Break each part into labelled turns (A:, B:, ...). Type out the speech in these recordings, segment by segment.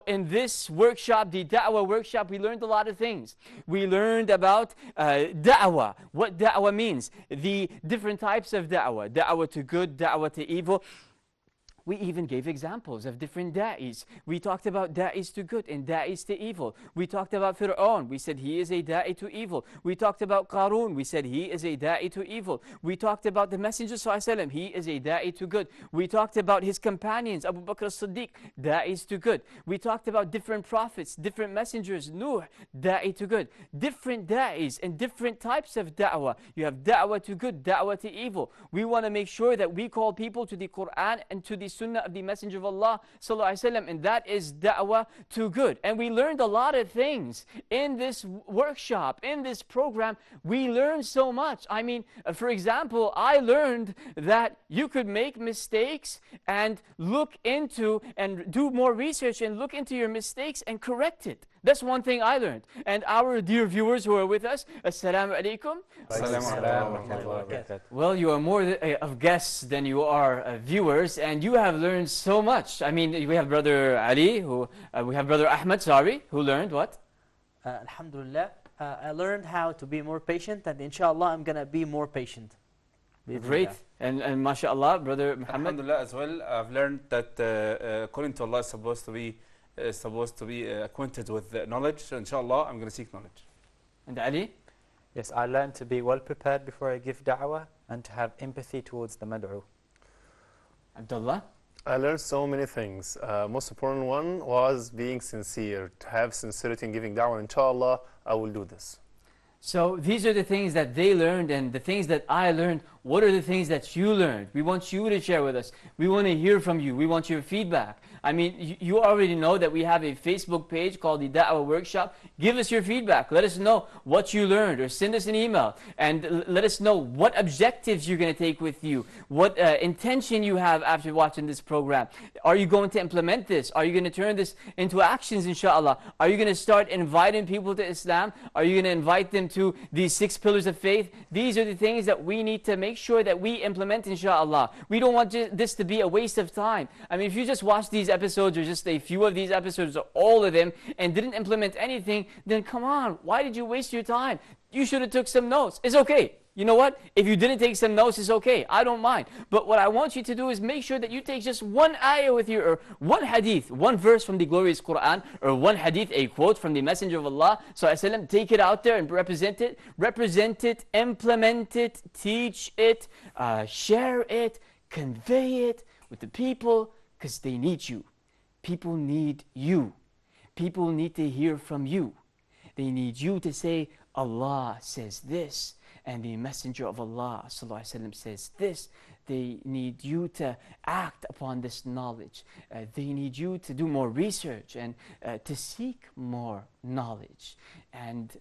A: in this workshop, the Da'wah workshop, we learned a lot of things. We learned about Da'wah, what Da'wah means, the different types of Da'wah, Da'wah to good, Da'wah to evil. We even gave examples of different da'is. We talked about da'is to good and da'is to evil. We talked about Fir'aun. We said he is a da'i to evil. We talked about Qarun. We said he is a da'i to evil. We talked about the Messenger ﷺ. He is a da'i to good. We talked about his companions, Abu Bakr as-Siddiq, da'is to good. We talked about different prophets, different messengers, Nuh, da'i to good. Different da'is and different types of da'wah. You have da'wah to good, da'wah to evil. We want to make sure that we call people to the Quran and to the Sunnah of the Messenger of Allah ﷺ, and that is da'wah to good. And we learned a lot of things in this workshop, in this program. We learned so much. I mean, for example, I learned that you could make mistakes and look into and do more research and look into your mistakes and correct it. That's one thing I learned. And our dear viewers who are with us, Assalamu alaikum. Well, you are more of guests than you are viewers, and you have learned so much. I mean, we have Brother Ali, we have Brother Ahmed, sorry, who learned what?
B: Alhamdulillah, I learned how to be more patient, and inshallah, I'm going to be more patient.
A: Great. And mashallah, Brother Muhammad.
C: Alhamdulillah as well, I've learned that according to Allah is supposed to be acquainted with knowledge. So inshallah, I'm going to seek knowledge.
A: And Ali?
D: Yes, I learned to be well prepared before I give da'wah and to have empathy towards the mad'u.
A: Abdullah?
E: I learned so many things. Most important one was being sincere, to have sincerity in giving da'wah. Inshallah, I will do this.
A: So these are the things that they learned and the things that I learned. What are the things that you learned? We want you to share with us. We want to hear from you. We want your feedback. I mean, you already know that we have a Facebook page called the Da'wah Workshop. Give us your feedback. Let us know what you learned, or send us an email and let us know what objectives you're going to take with you, what intention you have after watching this program. Are you going to implement this? Are you going to turn this into actions, inshallah? Are you going to start inviting people to Islam? Are you going to invite them to these 6 pillars of faith? These are the things that we need to make sure that we implement, inshallah. We don't want this to be a waste of time. I mean, if you just watch these episodes, or just a few of these episodes, or all of them, and didn't implement anything, then come on, why did you waste your time? You should have took some notes. It's okay. You know what? If you didn't take some notes, it's okay. I don't mind. But what I want you to do is make sure that you take just one ayah with you, or one hadith, one verse from the glorious Quran, or one hadith, a quote from the Messenger of Allah ﷺ. Take it out there and represent it, implement it, teach it, share it, convey it with the people, because they need you. People need you. People need to hear from you. They need you to say, Allah says this, and the Messenger of Allah ﷺ says this. They need you to act upon this knowledge. They need you to do more research and to seek more knowledge. And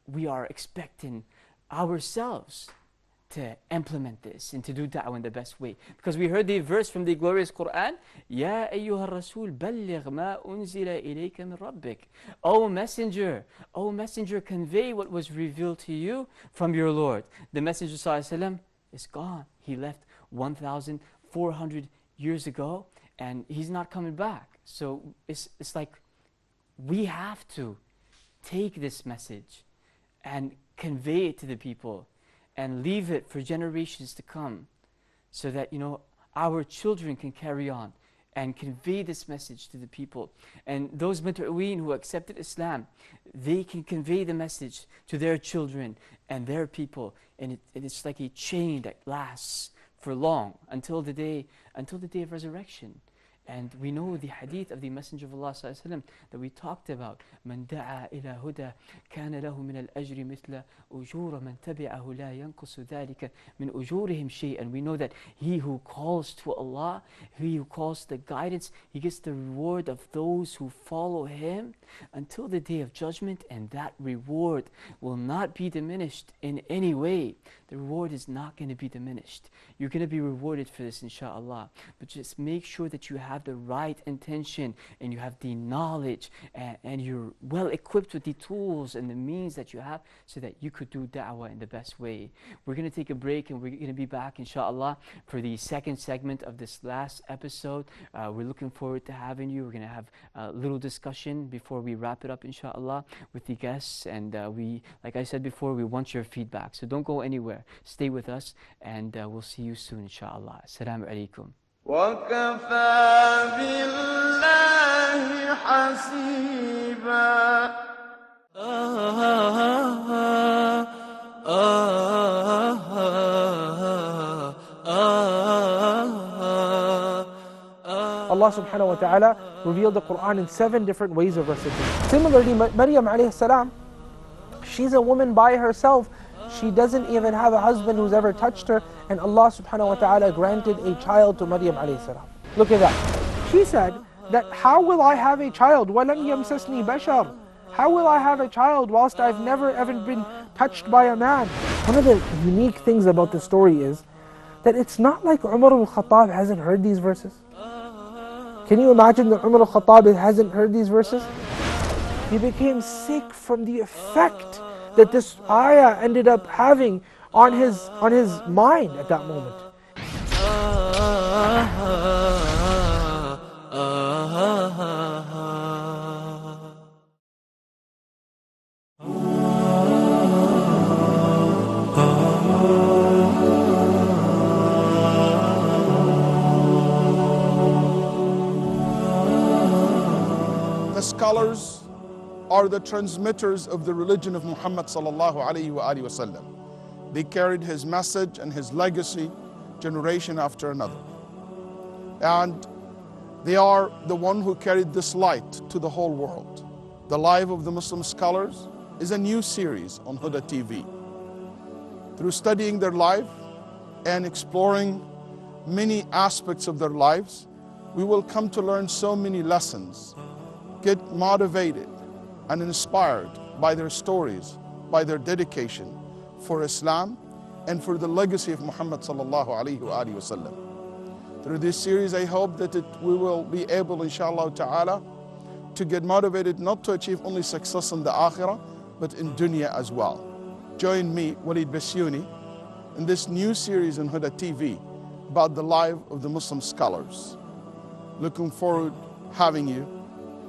A: we are expecting ourselves to implement this and to do da'wah in the best way. Because we heard the verse from the glorious Quran, Ya ayyuha rasul balligh ma unzila ilayka min rabbik. O Messenger, convey what was revealed to you from your Lord. The Messenger ﷺ is gone. He left 1,400 years ago, and he's not coming back. So it's like we have to take this message and convey it to the people, and leave it for generations to come, so that, you know, our children can carry on and convey this message to the people. And those Mad'uween who accepted Islam, they can convey the message to their children and their people. And it's like a chain that lasts for long, until the day of resurrection. And we know the hadith of the Messenger of Allah ﷺ that we talked about. من دعا إلى هدى كان له من الأجر مثل أجور من تبعه لا ينقص ذلك من أجورهم شيئا. And we know that he who calls to Allah, he who calls to the guidance, he gets the reward of those who follow him until the day of judgment, and that reward will not be diminished in any way. the reward is not going to be diminished. You're going to be rewarded for this, inshallah. But just make sure that you have the right intention and you have the knowledge and you're well equipped with the tools and the means that you have so that you could do da'wah in the best way. We're going to take a break and we're going to be back, inshallah, for the second segment of this last episode. We're looking forward to having you. We're going to have a little discussion before we wrap it up, inshallah, with the guests. And we, like I said before, we want your feedback. So don't go anywhere. Stay with us and we'll see you soon, inshallah. Assalamu alaikum.
F: وكفى بالله حسيبا.
G: Allah subhanahu wa ta'ala revealed the Quran in 7 different ways of recitation. Similarly, Maryam alayhi salam, she's a woman by herself. She doesn't even have a husband who's ever touched her, and Allah subhanahu wa ta'ala granted a child to Maryam alayhi salam. Look at that. She said that, how will I have a child? وَلَمْ يَمْسَسْنِي بَشَرٌ. How will I have a child whilst I've never ever been touched by a man? One of the unique things about the story is that it's not like Umar al-Khattab hasn't heard these verses. Can you imagine that Umar al-Khattab hasn't heard these verses? He became sick from the effect that this ayah ended up having on his mind at that moment.
H: The scholars are the transmitters of the religion of Muhammad sallallahu alaihi wasallam. They carried his message and his legacy generation after another. And they are the one who carried this light to the whole world. The Life of the Muslim Scholars is a new series on Huda TV. Through studying their life and exploring many aspects of their lives, we will come to learn so many lessons, get motivated and inspired by their stories, by their dedication for Islam and for the legacy of Muhammad sallallahu alaihi wasallam. Through this series, I hope that we will be able, inshallah ta'ala, to get motivated not to achieve only success in the akhirah, but in dunya as well. Join me, Walid Basyouni, in this new series on Huda TV about the life of the Muslim scholars. Looking forward having you.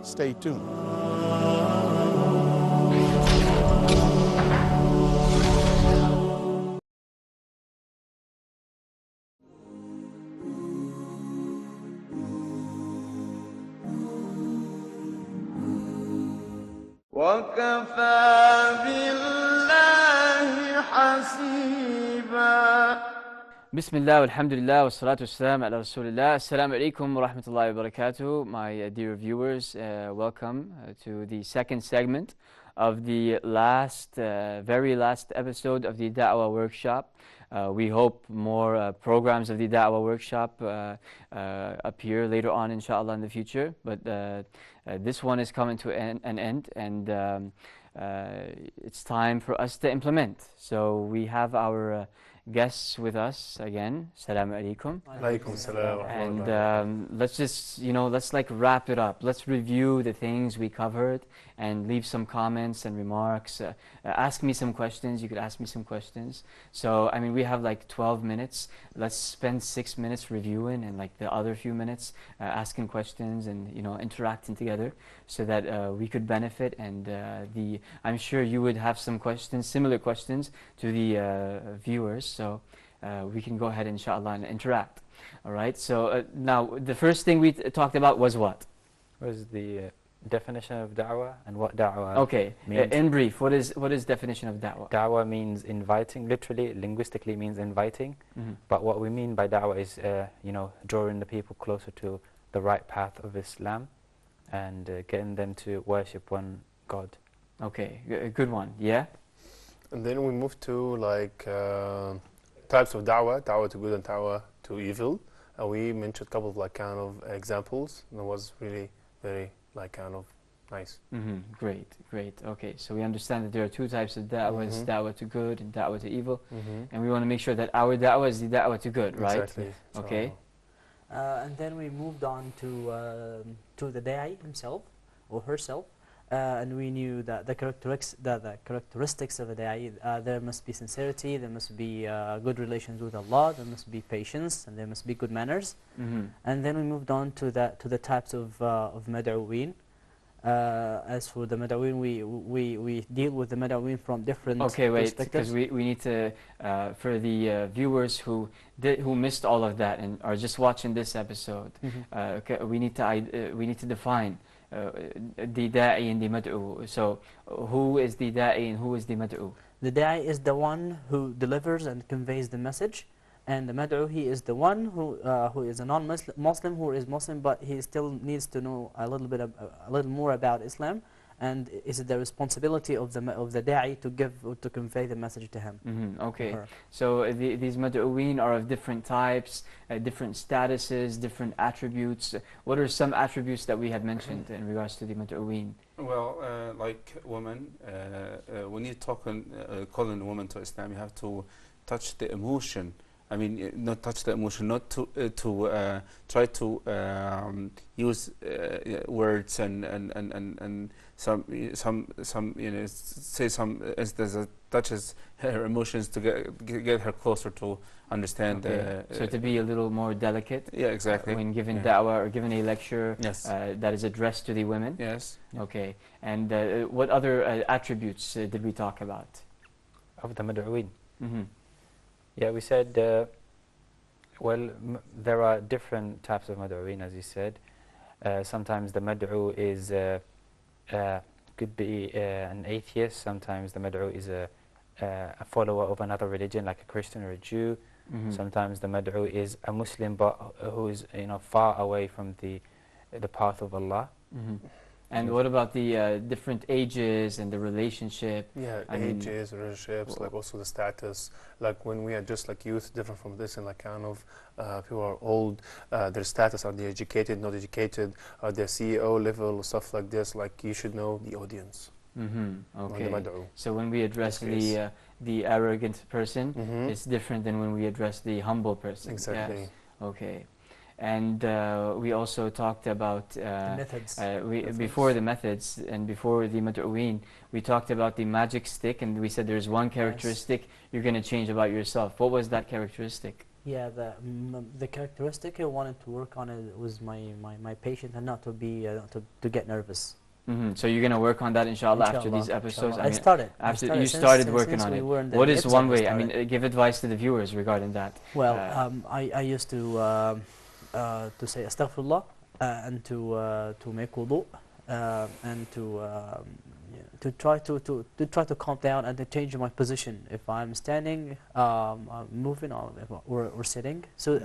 H: Stay tuned.
F: وكفى بالله حسيبا.
A: Bismillah, alhamdulillah, wa salatu wassalam ala rasulillah. Assalamu alaikum wa rahmatullahi wa barakatuh. My dear viewers, welcome to the second segment of the very last episode of the Da'wah Workshop. We hope more programs of the Da'wah Workshop appear later on, inshallah, in the future. But this one is coming to an end, and it's time for us to implement. So we have our guests with us again. Assalamu alaikum.
E: Alaikum salam.
A: And let's just, let's like wrap it up. Let's review the things we covered and leave some comments and remarks. Ask me some questions. You could ask me some questions. So, I mean, we have like 12 minutes. Let's spend 6 minutes reviewing and like the other few minutes asking questions and, interacting together so that we could benefit. And I'm sure you would have some questions, similar questions to the viewers. So we can go ahead, inshallah, and interact. All right. So now the first thing we talked about was what?
D: Was the definition of da'wah and what da'wah
A: means. In brief, what is definition of da'wah?
D: Da'wah means inviting, literally, linguistically means inviting. But what we mean by da'wah is, drawing the people closer to the right path of Islam and getting them to worship one God.
A: Okay, good one. Yeah?
E: And then we move to types of da'wah to good and da'wah to evil. And we mentioned a couple of examples. And it was really very Nice.
A: Great, great. Okay, so we understand that there are two types of da'wahs, da'wah to good and da'wah to evil. And we want to make sure that our da'wah is the da'wah to good, right?
E: Exactly.
A: Okay.
B: And then we moved on to the da'i himself or herself, and we knew that the characteristics of a da'i. There must be sincerity, there must be good relations with Allah, there must be patience, and there must be good manners. And then we moved on to the types of mad'uween. As for the mad'uween, we deal with the mad'uween from different
A: wait,
B: perspectives.
A: because we need to, for the viewers who missed all of that and are just watching this episode, okay, we need to define the da'i and the mad'u. So, who is the da'i and who is the mad'u?
B: The da'i is the one who delivers and conveys the message, and the mad'u, he is the one who is a non-Muslim, who is Muslim, but he still needs to know a little more about Islam, and is the responsibility of the da'i to convey the message to him.
A: Okay, so these mad'uween are of different types, different statuses, different attributes. What are some attributes that we had mentioned in regards to the mad'uween?
C: Well, like women, when you calling a woman to Islam, you have to touch the emotion. I mean, not touch the emotion, not to try to use words and some say some as touches her emotions to get her closer to understand.
A: So to be a little more delicate.
C: Yeah, exactly.
A: When giving da'wah or giving a lecture.
C: Yes.
A: That is addressed to the women.
C: Yes.
A: Okay. And what other attributes did we talk about?
D: Of the mad'uween. Yeah, we said, there are different types of mad'uween, as you said. Sometimes the mad'u is could be an atheist. Sometimes the mad'u is a follower of another religion, like a Christian or a Jew. Sometimes the mad'u is a Muslim, but who is far away from the path of Allah.
A: And what about the different ages and the relationship?
E: Yeah, ages, relationships, like also the status. Like when we are just like youth, different from this, and like kind of people are old, their status, are they educated, not educated, are they CEO level, stuff like this. Like you should know the audience.
A: Okay. So when we address the arrogant person, it's different than when we address the humble person.
E: Exactly.
A: Yes. Okay. And we also talked about
B: the methods.
A: Before the methods and before the mad'uween, we talked about the magic stick, and we said there's one characteristic you're going to change about yourself. What was that characteristic?
B: Yeah, the characteristic I wanted to work on was my patience and not to be to get nervous.
A: So you're going to work on that, inshallah, after these episodes?
B: I started.
A: You started working on it. What is one way? I mean, give advice to the viewers regarding that.
B: Well, I used to say astaghfirullah and to make wudu and to try to calm down and to change my position if I'm standing, moving or sitting. So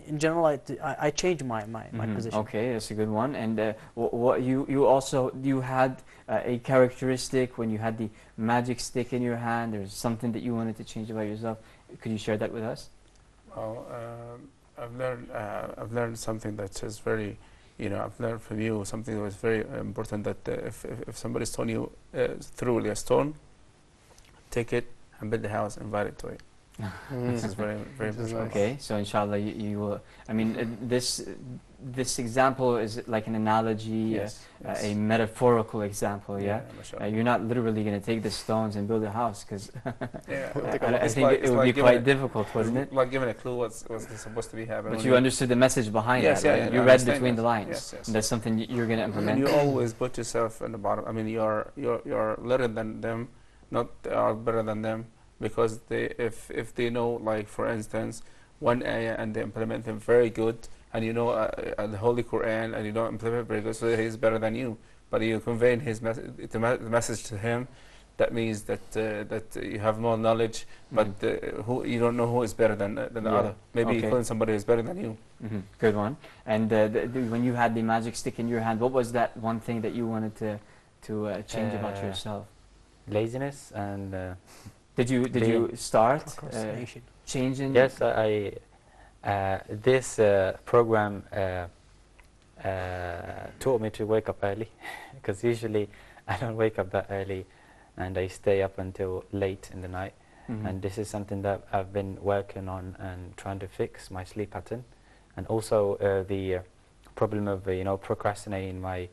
B: in general, I change my position.
A: Okay, that's a good one. And what you had a characteristic when you had the magic stick in your hand. There's something that you wanted to change about yourself. Could you share that with us?
C: Well, I've learned something that is very, I've learned from you something that was very important, that if somebody's thrown you through a stone, take it and build the house and invite it to it. This is very, very important.
A: Okay, so inshallah you will, I mean, this example is like an analogy, a metaphorical example, yeah? You're not literally going to take the stones and build a house, because I think it would be quite difficult, wouldn't it?
C: Like giving a clue what's supposed to be happening.
A: But you understood the message behind that, right? You read between the lines. And that's something you're going to implement.
C: And you always put yourself in the bottom. I mean, you're better than them, not are better than them, because if they know, like for instance, one ayah and they implement them very good, and you know the Holy Quran and you don't implement very good, so he's better than you. But you convey the message to him. That means that you have more knowledge, but you don't know who is better than the other. Maybe you find somebody who is better than you.
A: Good one. And when you had the magic stick in your hand, what was that one thing that you wanted to change about yourself?
D: Laziness and.
A: Did you start changing?
D: Yes, this program taught me to wake up early, because usually I don't wake up that early and I stay up until late in the night. And this is something that I've been working on and trying to fix my sleep pattern. And also the problem of procrastinating my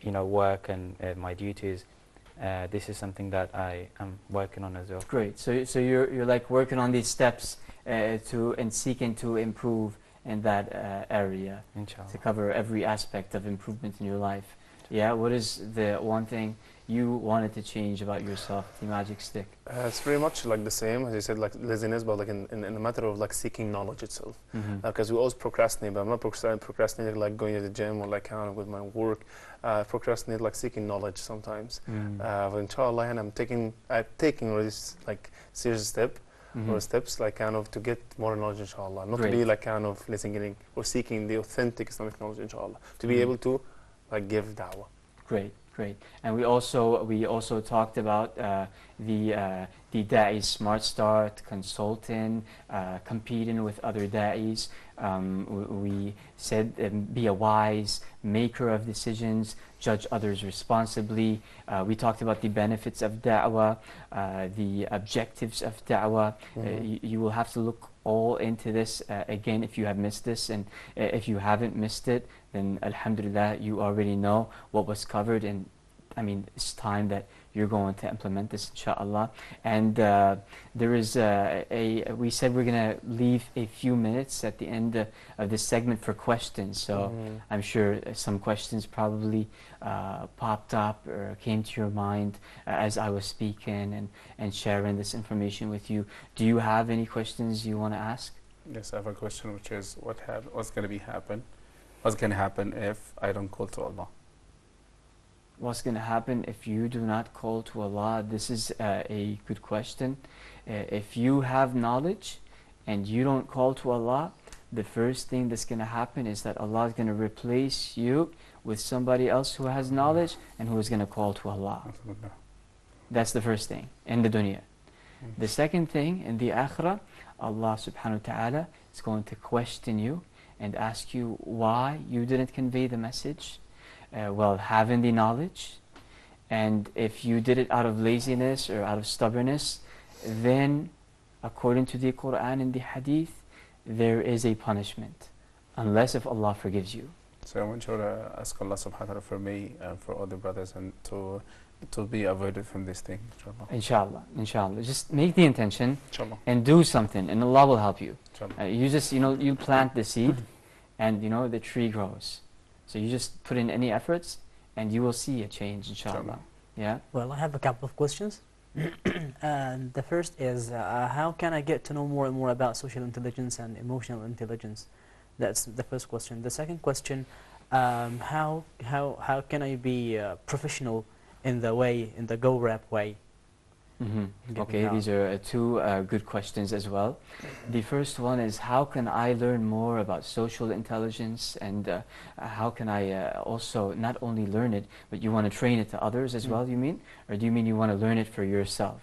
D: work and my duties. This is something that I am working on as well.
A: Great. So you're like working on these steps and seeking to improve in that area,
D: Inshallah.
A: to cover every aspect of improvement in your life. Yeah. What is the one thing you wanted to change about yourself, the magic stick?
E: It's pretty much like the same as you said, like laziness, but like in the matter of like seeking knowledge itself. Because we always procrastinate, but I'm not procrastinating like going to the gym or like kind of with my work. Procrastinate like seeking knowledge sometimes. But inshallah, and I'm taking already like serious step or steps like kind of to get more knowledge, inshallah. Not to be like kind of listening or seeking the authentic Islamic knowledge, inshallah. To be able to like give da'wah.
A: Great. Great. And we also talked about the da'i smart start, consulting, competing with other da'is. We said be a wise maker of decisions, judge others responsibly. We talked about the benefits of da'wah, the objectives of da'wah. You will have to look all into this again if you have missed this, and if you haven't missed it, then alhamdulillah, you already know what was covered, and I mean, it's time that you're going to implement this, inshallah. And there is we said we're going to leave a few minutes at the end of this segment for questions. So I'm sure some questions probably popped up or came to your mind as I was speaking and sharing this information with you. Do you have any questions you want to ask?
C: Yes, I have a question, which is what's going to happen? What's going to happen if I don't call to Allah?
A: What's going to happen if you do not call to Allah? This is a good question. If you have knowledge and you don't call to Allah, the first thing that's going to happen is that Allah is going to replace you with somebody else who has knowledge and who is going to call to Allah. That's the first thing in the dunya. The second thing, in the akhirah, Allah subhanahu wa ta'ala is going to question you and ask you why you didn't convey the message. Well, having the knowledge, and if you did it out of laziness or out of stubbornness, then according to the Quran and the Hadith, there is a punishment, unless if Allah forgives you.
C: So I want you to ask Allah subhanahu wa ta'ala for me and for other brothers, and to be avoided from this thing, inshallah.
A: Inshallah. Just make the intention,
C: inshallah,
A: and do something, and Allah will help you.
C: You
A: just, you plant the seed, and the tree grows. So you just put in any efforts, and you will see a change, inshallah. Yeah.
B: Well, I have a couple of questions. And the first is, how can I get to know more and more about social intelligence and emotional intelligence? That's the first question. The second question, how can I be professional in the Go Rap way?
A: Okay, these are two good questions as well. The first one is, how can I learn more about social intelligence, and how can I also not only learn it, but you want to train it to others as well, you mean? Or do you mean you want to learn it for yourself?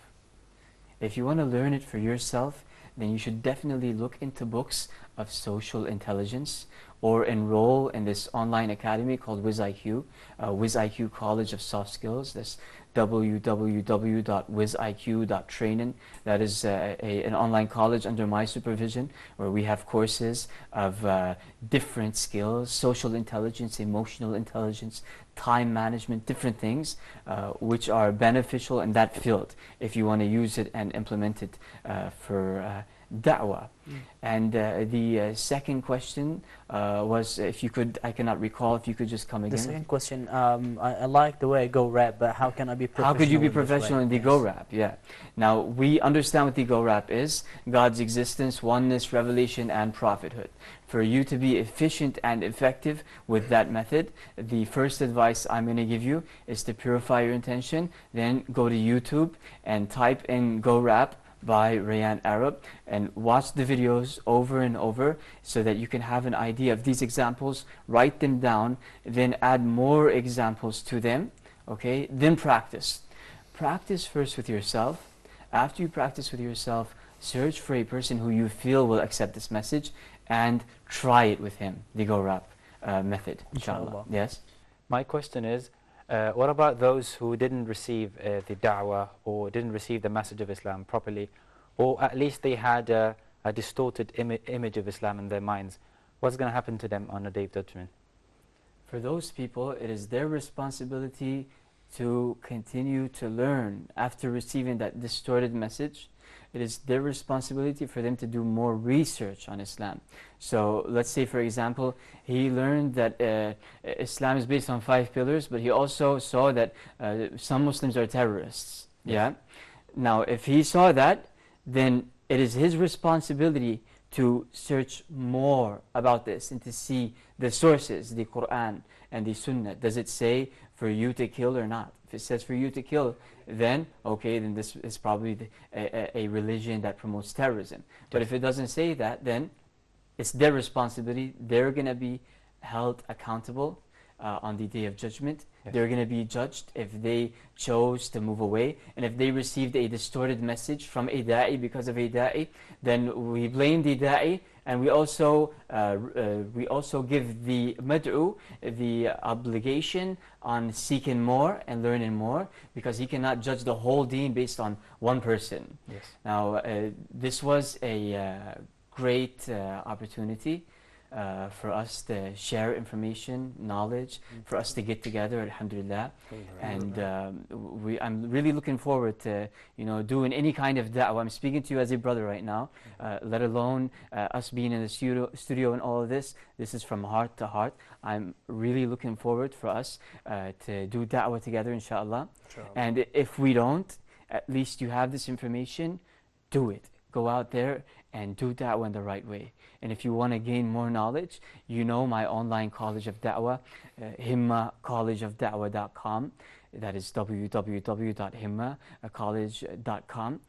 A: If you want to learn it for yourself, then you should definitely look into books of social intelligence, or enroll in this online academy called WizIQ, WizIQ College of Soft Skills. That's www.wiziq.training. That is an online college under my supervision, where we have courses of different skills: social intelligence, emotional intelligence, time management, different things which are beneficial in that field if you want to use it and implement it for da'wah. And the second question was, if you could, I cannot recall, if you could just come again.
B: The second question, I like the way Go Rap, but how can I be professional?
A: How could you be professional in the Go Rap? Yeah. Now, we understand what the Go Rap is: God's existence, oneness, revelation, and prophethood. For you to be efficient and effective with that method, the first advice I'm going to give you is to purify your intention. Then go to YouTube and type in Go Rap by Rayan Arab, and watch the videos over and over so that you can have an idea of these examples, write them down, then add more examples to them, okay? Then practice. Practice first with yourself. After you practice with yourself, search for a person who you feel will accept this message and try it with him, the Go Rap. method, inshallah.
B: Inshallah.
A: Yes?
D: My question is, what about those who didn't receive the da'wah or didn't receive the message of Islam properly, or at least they had a distorted image of Islam in their minds? What's going to happen to them on the Day of Judgment?
A: For those people, it is their responsibility to continue to learn after receiving that distorted message. It is their responsibility for them to do more research on Islam. So let's say, for example, he learned that Islam is based on 5 pillars, but he also saw that some Muslims are terrorists. Yeah. Now, if he saw that, then it is his responsibility to search more about this and to see the sources, the Quran and the Sunnah. Does it say for you to kill or not? If it says for you to kill, then okay, then this is probably a religion that promotes terrorism. But if it doesn't say that, then it's their responsibility. They're going to be held accountable on the Day of Judgment.
D: Yes.
A: They're going to be judged if they chose to move away. And if they received a distorted message from a da'i because of a da'i, then we blame the da'i, and we also give the mad'u the obligation on seeking more and learning more, because he cannot judge the whole deen based on one person.
D: Yes.
A: Now, this was a great opportunity for us to share information, knowledge, for us to get together, alhamdulillah. And I'm really looking forward to doing any kind of da'wah. I'm speaking to you as a brother right now, let alone us being in the studio and all of this. This is from heart to heart. I'm really looking forward for us to do da'wah together, inshallah. And if we don't, at least you have this information, do it. Go out there and do da'wah in the right way. And if you want to gain more knowledge, my online college of da'wah, himmacollegeofda'wah.com. That is www.himmacollege.com.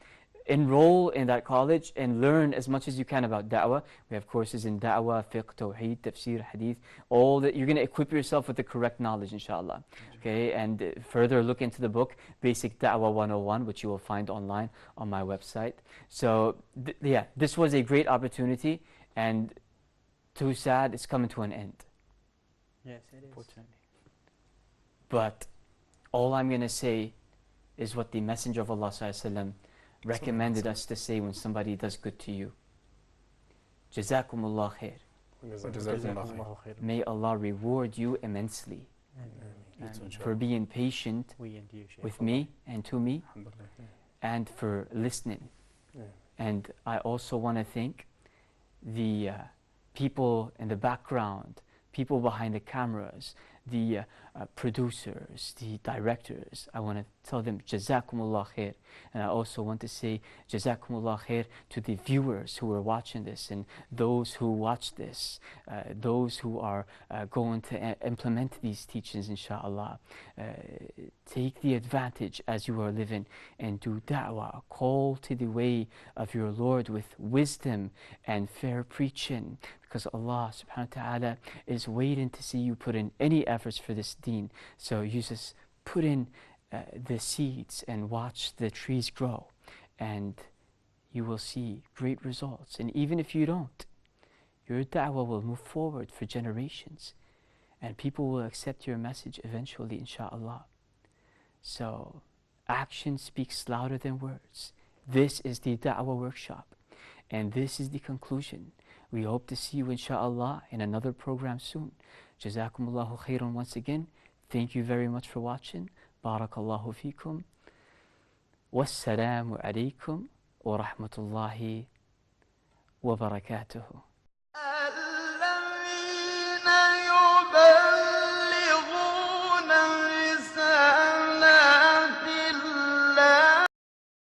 A: Enroll in that college and learn as much as you can about da'wah. We have courses in da'wah, fiqh, tawheed, tafsir, hadith, all that. You're going to equip yourself with the correct knowledge, inshallah. Okay, and further look into the book, Basic Da'wah 101, which you will find online on my website. So, this was a great opportunity, and too sad, it's coming to an end.
B: Yes, it is.
A: Unfortunately. But all I'm going to say is what the Messenger of Allah ﷺ recommended us to say when somebody does good to you. Jazakumullah khair. May Allah reward you immensely for being patient with me and to me, and for listening. And I also want to thank the people in the background, people behind the cameras, the producers, the directors. I want to tell them Jazakumullah khair. And I also want to say Jazakumullah khair to the viewers who are watching this, and those who watch this, those who are going to implement these teachings, inshallah. Take the advantage as you are living and do da'wah. Call to the way of your Lord with wisdom and fair preaching, because Allah subhanahu wa ta'ala is waiting to see you put in any efforts for this deen. So you just put in the seeds and watch the trees grow, and you will see great results. And even if you don't, your da'wah will move forward for generations, and people will accept your message eventually, inshallah. So action speaks louder than words. This is the da'wah workshop, and this is the conclusion. We hope to see you, inshallah, in another program soon. Jazakumullahu khairan once again. Thank you very much for watching. Barakallahu feekum. Wassalamu alaikum wa rahmatullahi wa barakatuhu.